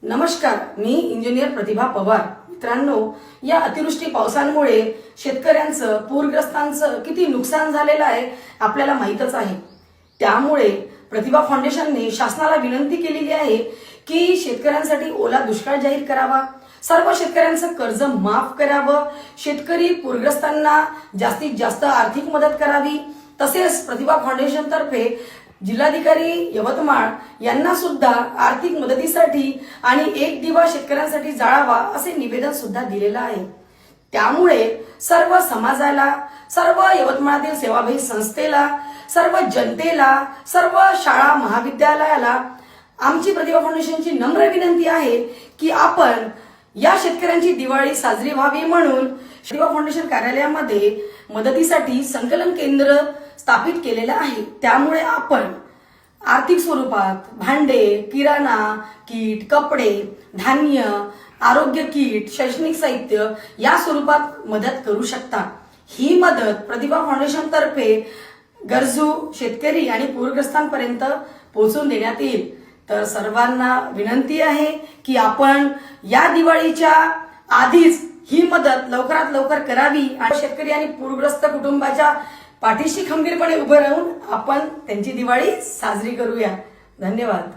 नमस्कार, मी इंजिनियर प्रतिभा पवार। मित्रांनो, या अतिवृष्टी पावसामुळे शेतकऱ्यांचं पूरग्रस्तांचं किती नुकसान झालेलं आहे आपल्याला माहीतच आहे। त्यामुळे प्रतिभा फाउंडेशनने शासनाला विनंती केलेली आहे की शेतकऱ्यांसाठी ओला दुष्काळ जाहीर करावा, सर्व शेतकऱ्यांचं कर्ज माफ करावं, शेतकरी पूरग्रस्तांना जास्तीत जास्त आर्थिक मदत करावी। तसेच प्रतिभा फाउंडेशन तर्फे जिल्हाधिकारी यवतमाळ यांना सुद्धा आर्थिक मदतीसाठी आणि एक दिवा शेतकऱ्यांसाठी जाळावा असे निवेदन सुद्धा दिलेलं आहे। त्यामुळे सर्व समाजाला, सर्व यवतमाळातील सेवाभावी संस्थेला, सर्व जनतेला, सर्व शाळा महाविद्यालयाला आमची प्रतिभा फाउंडेशनची नम्र विनंती आहे की आपण या शेतकऱ्यांची दिवाळी साजरी व्हावी म्हणून प्रतिभा फाउंडेशन कार्यालयामध्ये मदतीसाठी संकलन केंद्र स्थापित केलेलं आहे। त्यामुळे आपण आर्थिक स्वरूपात भांडे, किराणा किट, कपडे, धान्य, आरोग्य किट, शैक्षणिक साहित्य या स्वरूपात मदत करू शकता। ही मदत प्रतिभा फाउंडेशन तर्फे गरजू शेतकरी आणि पूरग्रस्तांपर्यंत पोहोचून देण्यात येईल। तर सर्वांना विनंती आहे की आपण या दिवाळीच्या आधीच ही मदत लवकरात लवकर करावी आणि शेतकरी आणि पूरग्रस्त कुटुंबाच्या पाठीशी खंबीरपणे उभं राहून आपण त्यांची दिवाळी साजरी करूया। धन्यवाद।